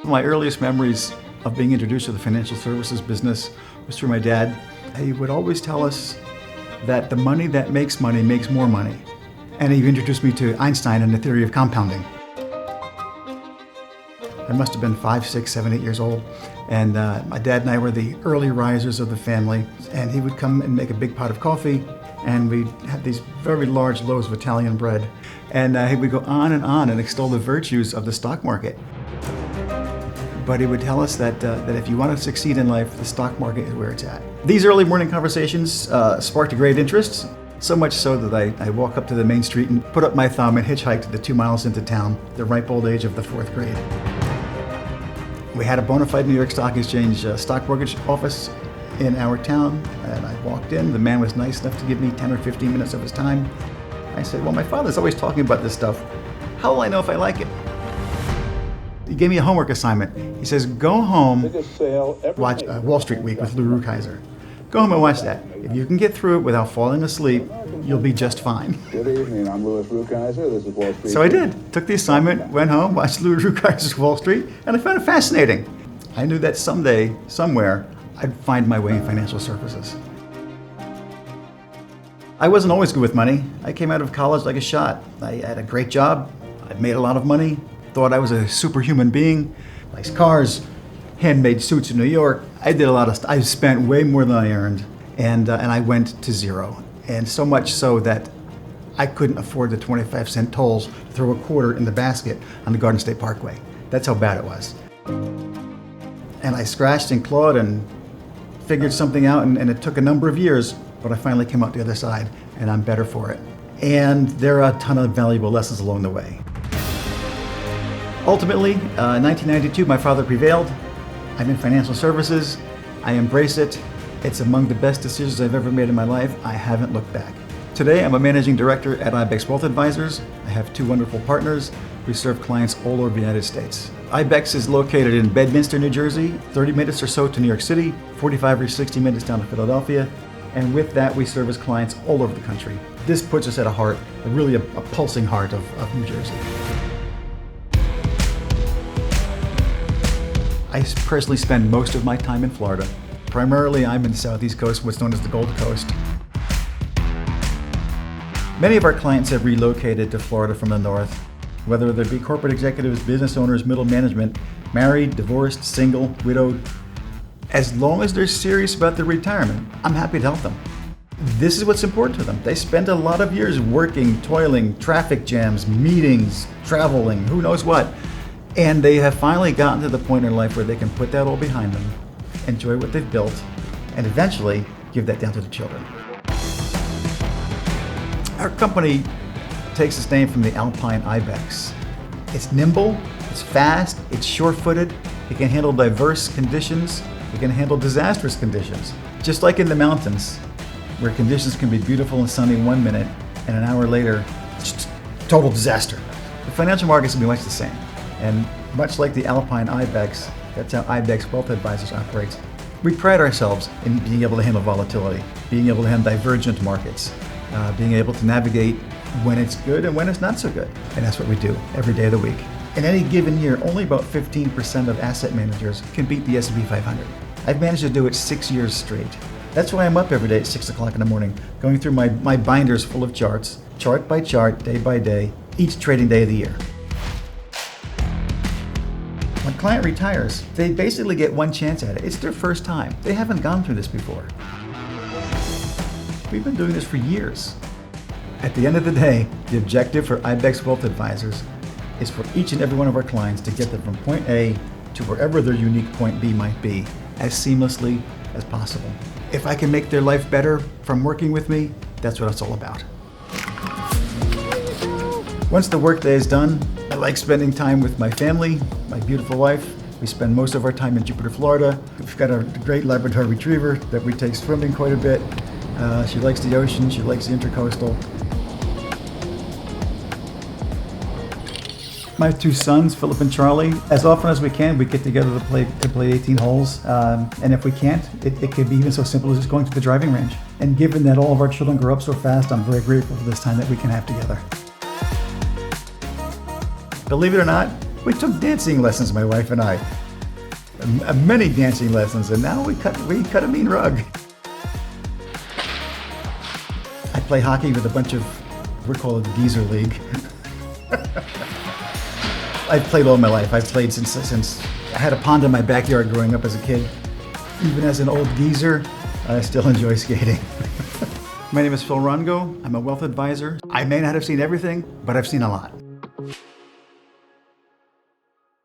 My earliest memories of being introduced to the financial services business was through my dad. He would always tell us that the money that makes money makes more money. And he introduced me to Einstein and the theory of compounding. I must have been 5, 6, 7, 8 years old. And my dad and I were the early risers of the family. And he would come and make a big pot of coffee. And we'd have these very large loaves of Italian bread. And he would go on and extol the virtues of the stock market. But he would tell us that if you want to succeed in life, the stock market is where it's at. These early morning conversations sparked a great interest, so much so that I walk up to the main street and put up my thumb and hitchhiked the 2 miles into town, the ripe old age of the 4th grade. We had a bona fide New York Stock Exchange stock brokerage office in our town, and I walked in. The man was nice enough to give me 10 or 15 minutes of his time. I said, well, my father's always talking about this stuff. How will I know if I like it? He gave me a homework assignment. He says, go home, watch Wall Street Week with Lou Rukeyser. Go home and watch that. If you can get through it without falling asleep, you'll be just fine. Good evening, I'm Louis Rukeyser. This is Wall Street. So I did. Took the assignment, went home, watched Lou Rukeyser's Wall Street, and I found it fascinating. I knew that someday, somewhere, I'd find my way in financial services. I wasn't always good with money. I came out of college like a shot. I had a great job. I made a lot of money. Thought I was a superhuman being. Nice cars, handmade suits in New York. I did a lot of stuff. I spent way more than I earned, and I went to zero. And so much so that I couldn't afford the 25-cent tolls to throw a quarter in the basket on the Garden State Parkway. That's how bad it was. And I scratched and clawed and figured something out, and it took a number of years, but I finally came out the other side, and I'm better for it. And there are a ton of valuable lessons along the way. Ultimately, in 1992, my father prevailed. I'm in financial services. I embrace it. It's among the best decisions I've ever made in my life. I haven't looked back. Today, I'm a managing director at IBEX Wealth Advisors. I have 2 wonderful partners. We serve clients all over the United States. IBEX is located in Bedminster, New Jersey, 30 minutes or so to New York City, 45 or 60 minutes down to Philadelphia. And with that, we service clients all over the country. This puts us at a heart, really a pulsing heart of New Jersey. I personally spend most of my time in Florida. Primarily, I'm in the Southeast Coast, what's known as the Gold Coast. Many of our clients have relocated to Florida from the north, whether they be corporate executives, business owners, middle management, married, divorced, single, widowed. As long as they're serious about their retirement, I'm happy to help them. This is what's important to them. They spend a lot of years working, toiling, traffic jams, meetings, traveling, who knows what. And they have finally gotten to the point in life where they can put that all behind them, enjoy what they've built, and eventually give that down to the children. Our company takes its name from the Alpine IBEX. It's nimble, it's fast, it's sure-footed, it can handle diverse conditions, it can handle disastrous conditions. Just like in the mountains, where conditions can be beautiful and sunny 1 minute, and an hour later, it's total disaster. The financial markets can be much the same. And much like the Alpine IBEX, that's how IBEX Wealth Advisors operates. We pride ourselves in being able to handle volatility, being able to handle divergent markets, being able to navigate when it's good and when it's not so good. And that's what we do every day of the week. In any given year, only about 15% of asset managers can beat the S&P 500. I've managed to do it 6 years straight. That's why I'm up every day at 6 o'clock in the morning, going through my binders full of charts, chart by chart, day by day, each trading day of the year. When a client retires, they basically get one chance at it. It's their first time. They haven't gone through this before. We've been doing this for years. At the end of the day, the objective for IBEX Wealth Advisors is for each and every one of our clients to get them from point A to wherever their unique point B might be as seamlessly as possible. If I can make their life better from working with me, that's what it's all about. Once the workday is done, I like spending time with my family, my beautiful wife. We spend most of our time in Jupiter, Florida. We've got a great Labrador retriever that we take swimming quite a bit. She likes the ocean, she likes the intercoastal. My 2 sons, Philip and Charlie, as often as we can, we get together to play 18 holes. And if we can't, it could be even so simple as just going to the driving range. And given that all of our children grow up so fast, I'm very grateful for this time that we can have together. Believe it or not, we took dancing lessons, my wife and I. Many dancing lessons, and now we cut a mean rug. I play hockey with a bunch of, we call it the Geezer League. I've played all my life. I've played since I had a pond in my backyard growing up as a kid. Even as an old geezer, I still enjoy skating. My name is Rongo. I'm a wealth advisor. I may not have seen everything, but I've seen a lot.